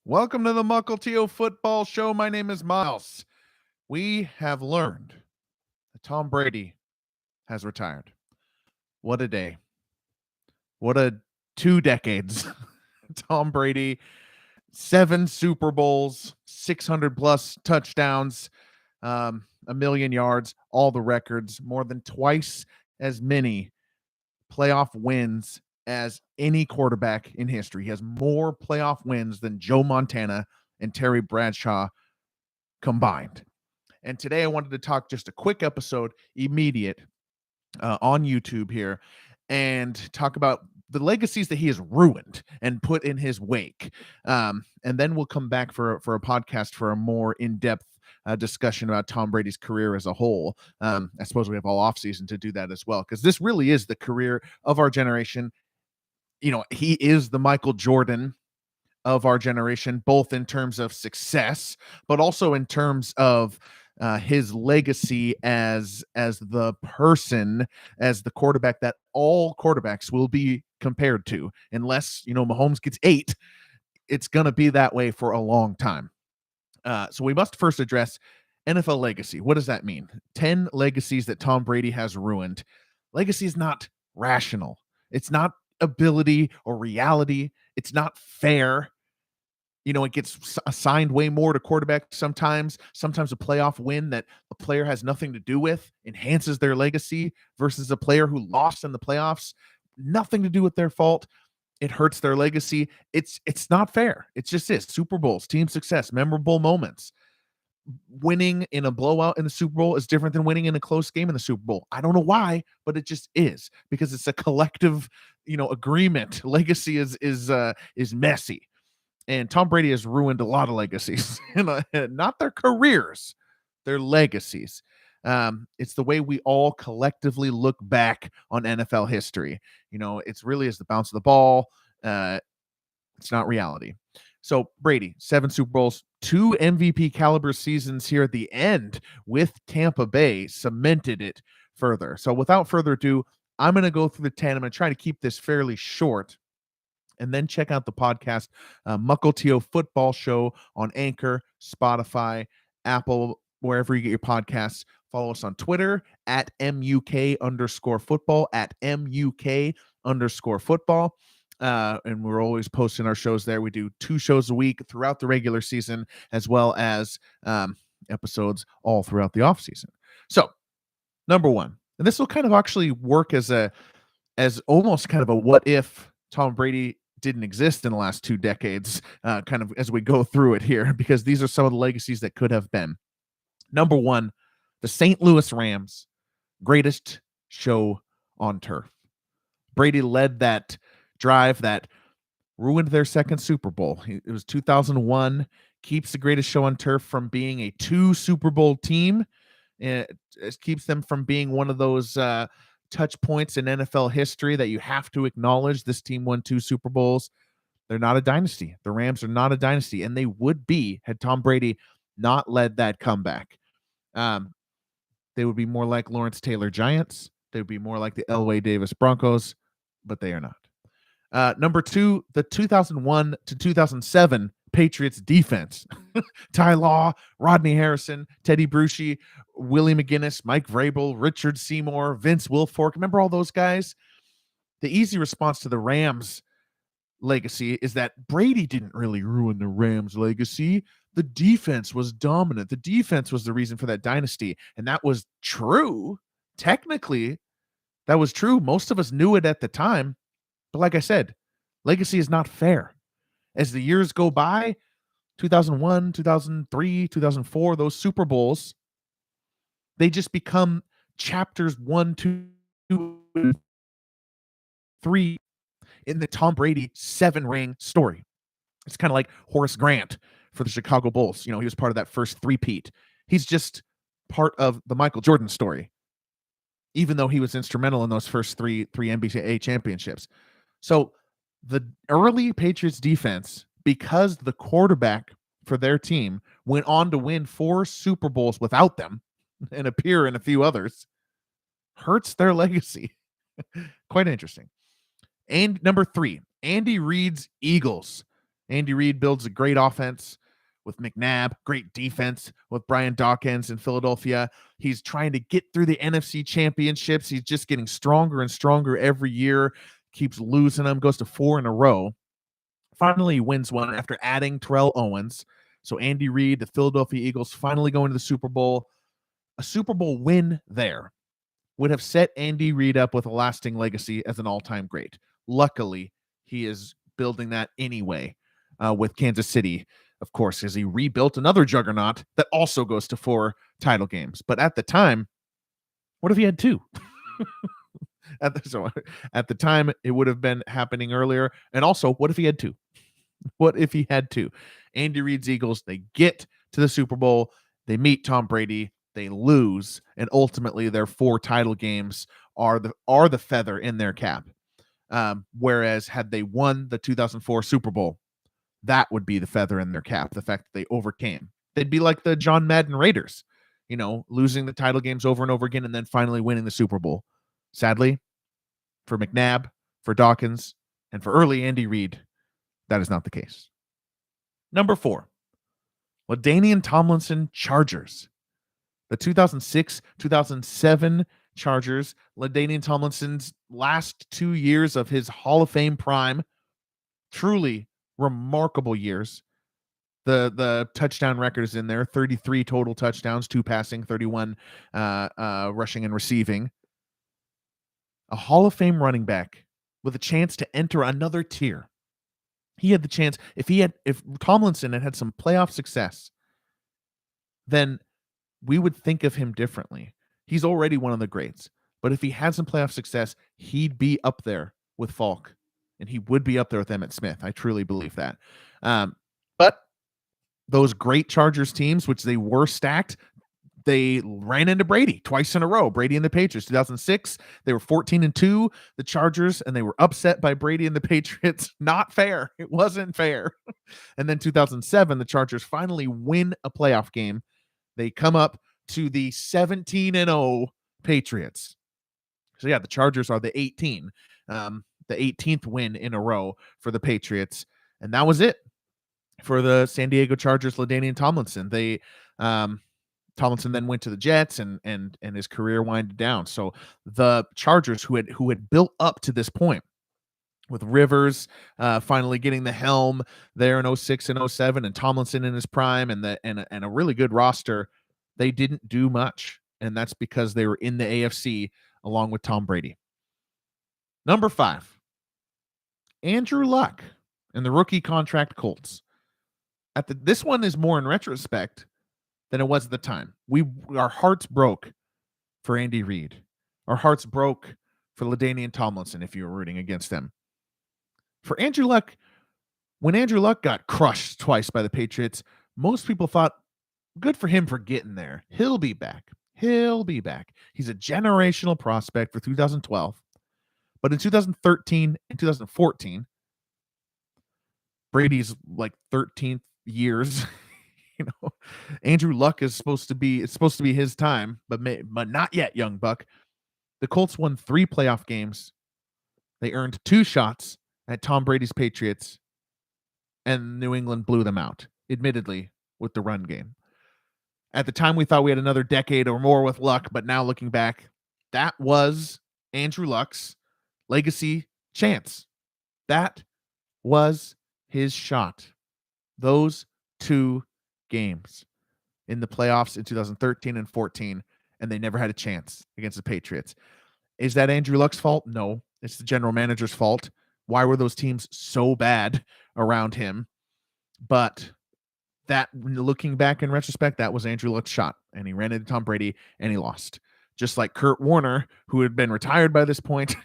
Welcome to the Muckleteo Football Show. My name is Miles. We have learned that Tom Brady has retired. What a day. What a 2 decades. Tom Brady, 7 Super Bowls, 600 plus touchdowns, a million yards, all the records, more than twice as many playoff wins as any quarterback in history. He has more playoff wins than Joe Montana and Terry Bradshaw combined. And today I wanted to talk just a quick episode, immediate, on YouTube here, and talk about the legacies that he has ruined and put in his wake. And then we'll come back for a podcast for a more in-depth discussion about Tom Brady's career as a whole. I suppose we have all offseason to do that as well, because this really is the career of our generation. You know, he is the Michael Jordan of our generation, both in terms of success, but also in terms of his legacy as the person, as the quarterback that all quarterbacks will be compared to, unless, Mahomes gets 8. It's going to be that way for a long time. So we must first address NFL legacy. What does that mean? 10 legacies that Tom Brady has ruined. Legacy is not rational. It's not ability or reality. It's not fair. It gets assigned way more to quarterbacks sometimes. Sometimes a playoff win that a player has nothing to do with enhances their legacy versus a player who lost in the playoffs, nothing to do with their fault. It hurts their legacy. It's not fair. It's just this. Super Bowls, team success, memorable moments. Winning in a blowout in the Super Bowl is different than winning in a close game in the Super Bowl. I don't know why, but it just is, because it's a collective, agreement. Legacy is messy. And Tom Brady has ruined a lot of legacies, not their careers, their legacies. It's the way we all collectively look back on NFL history. It's really as the bounce of the ball. It's not reality. So Brady, 7 Super Bowls, 2 MVP caliber seasons here at the end with Tampa Bay cemented it further. So without further ado, I'm going to go through the 10. I'm going to try to keep this fairly short. And then check out the podcast, Muckleteo Football Show on Anchor, Spotify, Apple, wherever you get your podcasts. Follow us on Twitter at MUK_football, at MUK_football. And we're always posting our shows there. We do 2 shows a week throughout the regular season, as well as episodes all throughout the off season. So, number 1, and this will kind of actually work as almost kind of a what if Tom Brady didn't exist in the last 2 decades, kind of as we go through it here, because these are some of the legacies that could have been. Number 1, the St. Louis Rams, greatest show on turf. Brady led that drive that ruined their second Super Bowl. It was 2001, keeps the greatest show on turf from being a 2 Super Bowl team. It keeps them from being one of those touch points in NFL history that you have to acknowledge. This team won 2 Super Bowls. They're not a dynasty. The Rams are not a dynasty, and they would be had Tom Brady not led that comeback. They would be more like Lawrence Taylor Giants. They would be more like the Elway Davis Broncos, but they are not. Number 2, the 2001 to 2007 Patriots defense. Ty Law, Rodney Harrison, Teddy Bruschi, Willie McGinnis, Mike Vrabel, Richard Seymour, Vince Wilfork. Remember all those guys? The easy response to the Rams legacy is that Brady didn't really ruin the Rams legacy. The defense was dominant. The defense was the reason for that dynasty. And that was true. Technically, that was true. Most of us knew it at the time. But like I said, legacy is not fair. As the years go by, 2001, 2003, 2004, those Super Bowls, they just become chapters 1, 2, 3 in the Tom Brady 7-ring story. It's kind of like Horace Grant for the Chicago Bulls. He was part of that first three-peat. He's just part of the Michael Jordan story, even though he was instrumental in those first three NBA championships. So the early Patriots defense, because the quarterback for their team went on to win 4 Super Bowls without them and appear in a few others, hurts their legacy. Quite interesting. And number 3, Andy Reid's Eagles. Andy Reid builds a great offense with McNabb, great defense with Brian Dawkins in Philadelphia. He's trying to get through the NFC championships. He's just getting stronger and stronger every year, keeps losing them, goes to 4 in a row. Finally wins one after adding Terrell Owens. So Andy Reid, the Philadelphia Eagles, finally going to the Super Bowl. A Super Bowl win there would have set Andy Reid up with a lasting legacy as an all-time great. Luckily, he is building that anyway with Kansas City, of course, as he rebuilt another juggernaut that also goes to 4 title games. But at the time, what if he had 2? At the time, it would have been happening earlier. And also, what if he had 2? What if he had 2? Andy Reid's Eagles, they get to the Super Bowl, they meet Tom Brady, they lose, and ultimately their 4 title games are the feather in their cap. Whereas had they won the 2004 Super Bowl, that would be the feather in their cap, the fact that they overcame. They'd be like the John Madden Raiders, losing the title games over and over again and then finally winning the Super Bowl. Sadly, for McNabb, for Dawkins, and for early Andy Reid, that is not the case. Number 4, LaDainian Tomlinson Chargers. The 2006-2007 Chargers, LaDainian Tomlinson's last 2 years of his Hall of Fame prime, truly remarkable years. The touchdown record is in there, 33 total touchdowns, 2 passing, 31 rushing and receiving. A Hall of Fame running back with a chance to enter another tier. He had the chance, if Tomlinson had some playoff success, then we would think of him differently. He's already one of the greats. But if he had some playoff success, he'd be up there with Falk. And he would be up there with Emmitt Smith. I truly believe that. But those great Chargers teams, which they were stacked, they ran into Brady twice in a row. Brady and the Patriots. 2006, they were 14-2, the Chargers, and they were upset by Brady and the Patriots. Not fair. It wasn't fair. And then 2007, the Chargers finally win a playoff game. They come up to the 17-0 Patriots. So yeah, the Chargers are the 18th win in a row for the Patriots. And that was it for the San Diego Chargers, LaDainian Tomlinson. Tomlinson then went to the Jets and his career winded down. So the Chargers, who had built up to this point with Rivers finally getting the helm there in 06 and 07, and Tomlinson in his prime, and a really good roster, they didn't do much, and that's because they were in the AFC along with Tom Brady. Number 5, Andrew Luck and the rookie contract Colts. This one is more in retrospect than it was at the time. Our hearts broke for Andy Reid. Our hearts broke for LaDainian Tomlinson if you were rooting against them. For Andrew Luck, when Andrew Luck got crushed twice by the Patriots, most people thought, good for him for getting there. He'll be back. He's a generational prospect for 2012. But in 2013 and 2014, Brady's like 13th years. Andrew Luck is supposed to be his time, but not yet, young buck. The Colts won 3 playoff games. They earned 2 shots at Tom Brady's Patriots, and New England blew them out, admittedly, with the run game. At the time, we thought we had another decade or more with Luck, but now looking back, that was Andrew Luck's legacy chance. That was his shot. Those 2 games in the playoffs in 2013 and 14, and they never had a chance against the Patriots. Is that Andrew Luck's fault? No, it's the general manager's fault. Why were those teams so bad around him? But that, looking back in retrospect, that was Andrew Luck's shot, and he ran into Tom Brady and he lost. Just like Kurt Warner, who had been retired by this point.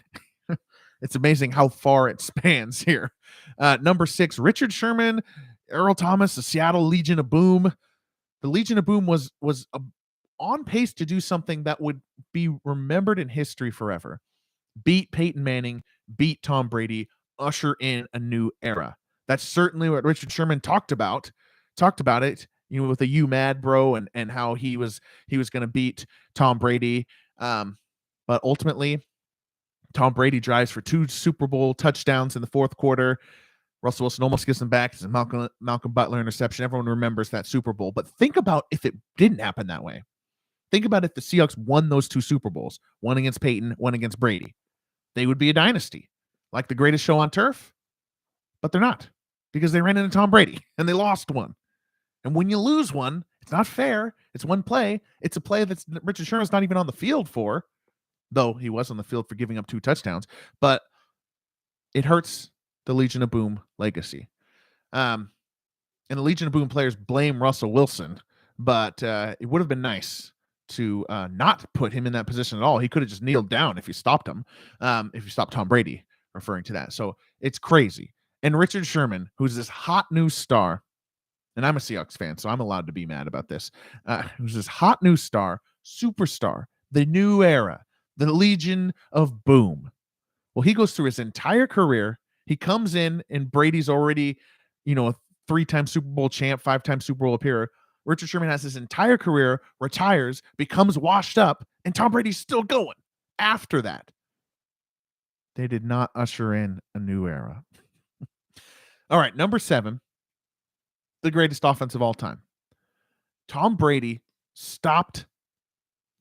It's amazing how far it spans here. Number 6, Richard Sherman, Earl Thomas, the Seattle Legion of Boom. The Legion of Boom was on pace to do something that would be remembered in history forever. Beat Peyton Manning, beat Tom Brady, usher in a new era. That's certainly what Richard Sherman talked about it, with the "you mad bro" and how he was going to beat Tom Brady. But ultimately, Tom Brady drives for 2 Super Bowl touchdowns in the fourth quarter. Russell Wilson almost gets them back. It's a Malcolm Butler interception. Everyone remembers that Super Bowl. But think about if it didn't happen that way. Think about if the Seahawks won those 2 Super Bowls, one against Peyton, one against Brady. They would be a dynasty, like the greatest show on turf. But they're not, because they ran into Tom Brady and they lost one. And when you lose one, it's not fair. It's one play. It's a play that's Richard Sherman's not even on the field for, though he was on the field for giving up 2 touchdowns. But it hurts the Legion of Boom legacy. And the Legion of Boom players blame Russell Wilson, but it would have been nice to not put him in that position at all. He could have just kneeled down if you stopped him, if you stopped Tom Brady, referring to that. So it's crazy. And Richard Sherman, who's this hot new star, and I'm a Seahawks fan, so I'm allowed to be mad about this, who's this hot new star, superstar, the new era, the Legion of Boom. Well, he goes through his entire career. He comes in, and Brady's already, a 3-time Super Bowl champ, 5-time Super Bowl appearer. Richard Sherman has his entire career, retires, becomes washed up, and Tom Brady's still going after that. They did not usher in a new era. All right, number 7, the greatest offense of all time. Tom Brady stopped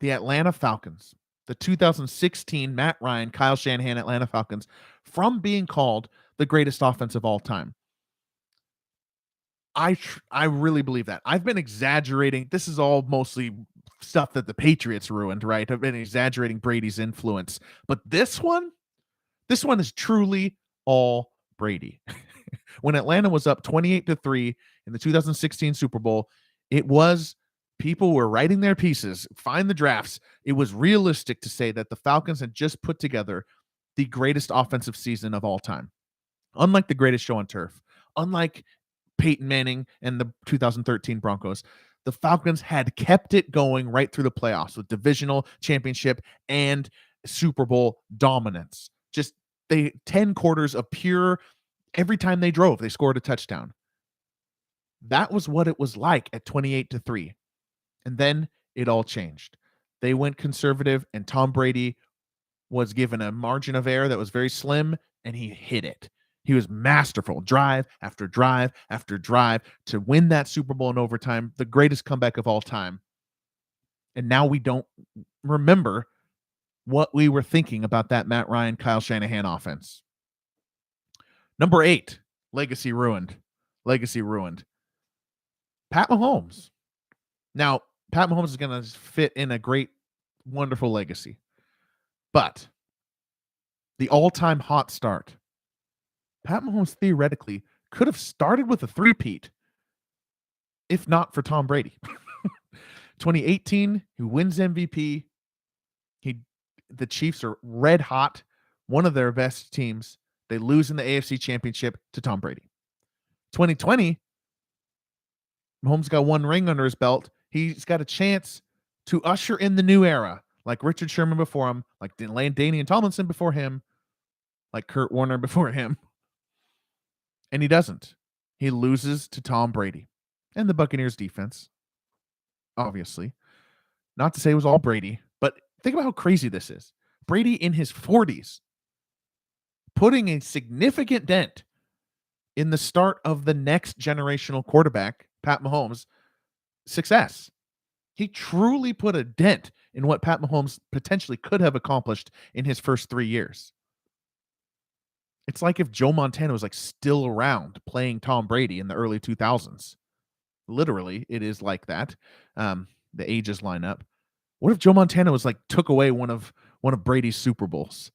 the Atlanta Falcons, the 2016 Matt Ryan, Kyle Shanahan Atlanta Falcons, from being called the greatest offense of all time. I really believe that. I've been exaggerating. This is all mostly stuff that the Patriots ruined, right? I've been exaggerating Brady's influence. But this one is truly all Brady. When Atlanta was up 28-3 in the 2016 Super Bowl, it was people were writing their pieces, find the drafts. It was realistic to say that the Falcons had just put together the greatest offensive season of all time. Unlike the greatest show on turf, unlike Peyton Manning and the 2013 Broncos, the Falcons had kept it going right through the playoffs with divisional championship and Super Bowl dominance. Just 10 quarters of pure, every time they drove, they scored a touchdown. That was what it was like at 28-3. And then it all changed. They went conservative, and Tom Brady was given a margin of error that was very slim, and he hit it. He was masterful, drive after drive after drive, to win that Super Bowl in overtime, the greatest comeback of all time. And now we don't remember what we were thinking about that Matt Ryan, Kyle Shanahan offense. Number 8, legacy ruined. Legacy ruined. Pat Mahomes. Now, Pat Mahomes is going to fit in a great, wonderful legacy. But the all-time hot start, Pat Mahomes theoretically could have started with a 3-peat if not for Tom Brady. 2018, who wins MVP. The Chiefs are red hot, one of their best teams. They lose in the AFC Championship to Tom Brady. 2020, Mahomes got 1 ring under his belt. He's got a chance to usher in the new era, like Richard Sherman before him, like LaDainian Tomlinson before him, like Kurt Warner before him. And he doesn't. He loses to Tom Brady and the Buccaneers defense, obviously. Not to say it was all Brady, but think about how crazy this is. Brady in his 40s, putting a significant dent in the start of the next generational quarterback, Pat Mahomes' success. He truly put a dent in what Pat Mahomes potentially could have accomplished in his first 3 years. It's like if Joe Montana was still around playing Tom Brady in the early 2000s. Literally, it is like that. The ages line up. What if Joe Montana was took away one of Brady's Super Bowls?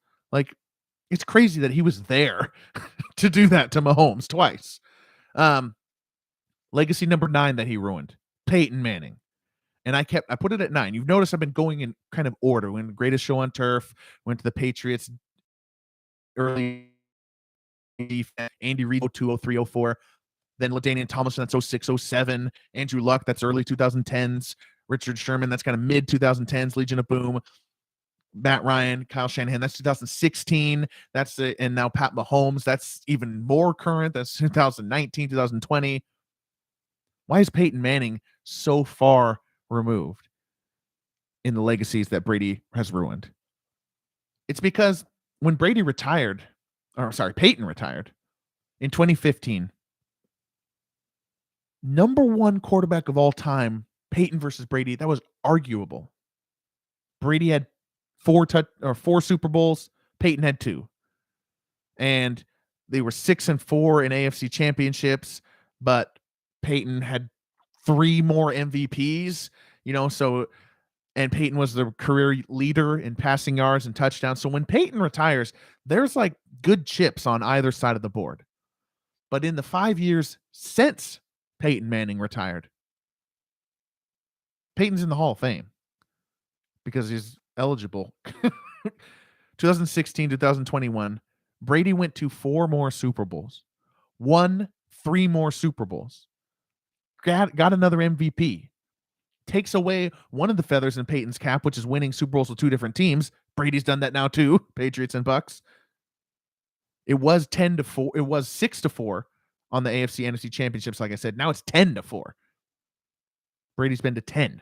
It's crazy that he was there to do that to Mahomes twice. Legacy number 9 that he ruined, Peyton Manning. And I put it at 9. You've noticed I've been going in kind of order. When the greatest show on turf, went to the Patriots early, Andy Reid 02, 03, 04. Then LaDainian Tomlinson, that's 06, 07. Andrew Luck, that's early 2010s. Richard Sherman, that's kind of mid 2010s. Legion of Boom. Matt Ryan, Kyle Shanahan, that's 2016. And now Pat Mahomes, that's even more current. That's 2019, 2020. Why is Peyton Manning so far removed in the legacies that Brady has ruined? It's because when Peyton retired, in 2015, number one quarterback of all time, Peyton versus Brady, that was arguable. Brady had four Super Bowls. Peyton had 2. And they were 6-4 in AFC championships, but Peyton had 3 more MVPs, and Peyton was the career leader in passing yards and touchdowns. So when Peyton retires, there's like good chips on either side of the board. But in the 5 years since Peyton Manning retired, Peyton's in the Hall of Fame because he's eligible. 2016, 2021, Brady went to 4 more Super Bowls, won 3 more Super Bowls, got another MVP, takes away one of the feathers in Peyton's cap, which is winning Super Bowls with 2 different teams. Brady's done that now too, Patriots and Bucks. It was 10-4. It was 6-4 on the AFC NFC championships. Like I said, now it's 10-4. Brady's been to 10.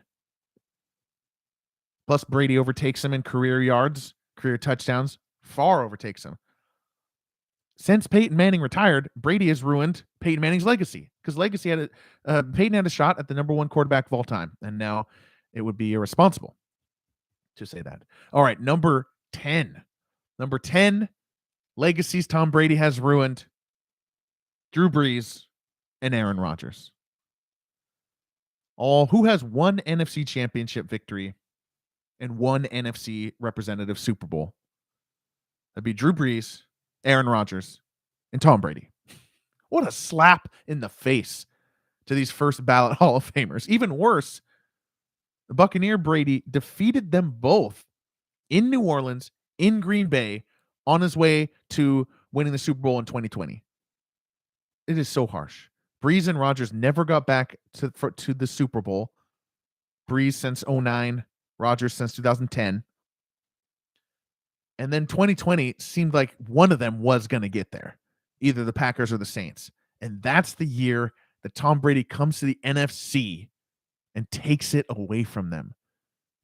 Plus Brady overtakes him in career yards, career touchdowns, far overtakes him. Since Peyton Manning retired, Brady has ruined Peyton Manning's legacy because Peyton had a shot at the number 1 quarterback of all time, and now it would be irresponsible to say that. All right, number 10. Number 10, legacies Tom Brady has ruined: Drew Brees and Aaron Rodgers. Who has 1 NFC championship victory and 1 NFC representative Super Bowl? That'd be Drew Brees, Aaron Rodgers, and Tom Brady. What a slap in the face to these first ballot Hall of Famers. Even worse, the Buccaneer Brady defeated them both in New Orleans, in Green Bay, on his way to winning the Super Bowl in 2020. It is so harsh. Brees and Rodgers never got back to the Super Bowl. Brees since 2009, Rodgers since 2010. And then 2020 seemed like one of them was going to get there, either the Packers or the Saints. And that's the year that Tom Brady comes to the NFC and takes it away from them.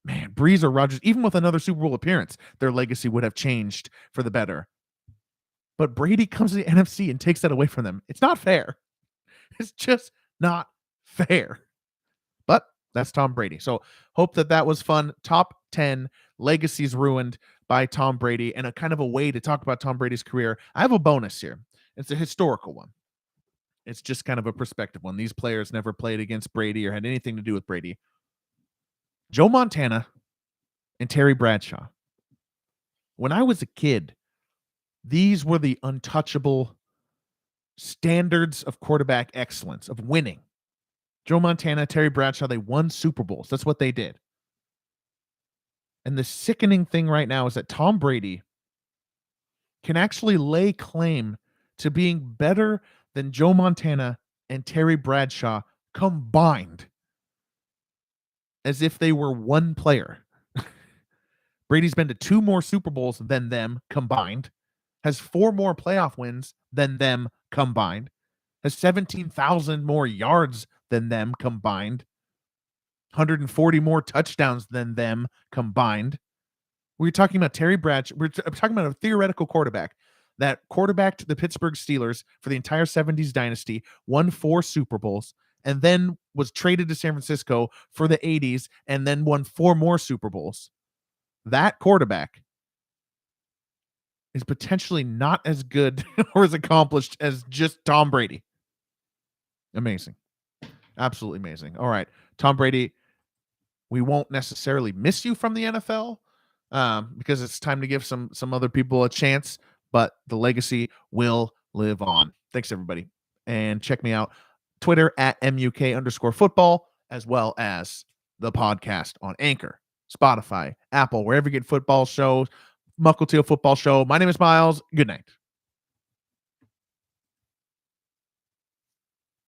Man, Brees or Rodgers, even with another Super Bowl appearance, their legacy would have changed for the better. But Brady comes to the NFC and takes that away from them. It's not fair. It's just not fair. But that's Tom Brady. So hope that was fun. Top 10 legacies ruined by Tom Brady, and a kind of a way to talk about Tom Brady's career. I have a bonus here. It's a historical one. It's just kind of a perspective one. These players never played against Brady or had anything to do with Brady. Joe Montana and Terry Bradshaw. When I was a kid, these were the untouchable standards of quarterback excellence, of winning. Joe Montana, Terry Bradshaw, they won Super Bowls. That's what they did. And the sickening thing right now is that Tom Brady can actually lay claim to being better than Joe Montana and Terry Bradshaw combined, as if they were one player. Brady's been to 2 more Super Bowls than them combined, has 4 more playoff wins than them combined, has 17,000 more yards than them combined, 140 more touchdowns than them combined. We're talking about Terry Bradshaw. We're talking about a theoretical quarterback that quarterbacked the Pittsburgh Steelers for the entire 70s dynasty, won 4 Super Bowls, and then was traded to San Francisco for the 80s, and then won 4 more Super Bowls. That quarterback is potentially not as good or as accomplished as just Tom Brady. Amazing. Absolutely amazing. All right, Tom Brady, we won't necessarily miss you from the NFL because it's time to give some other people a chance, but the legacy will live on. Thanks, everybody. And check me out, Twitter at MUK_football, as well as the podcast on Anchor, Spotify, Apple, wherever you get football shows, Muckle Teal Football Show. My name is Miles. Good night.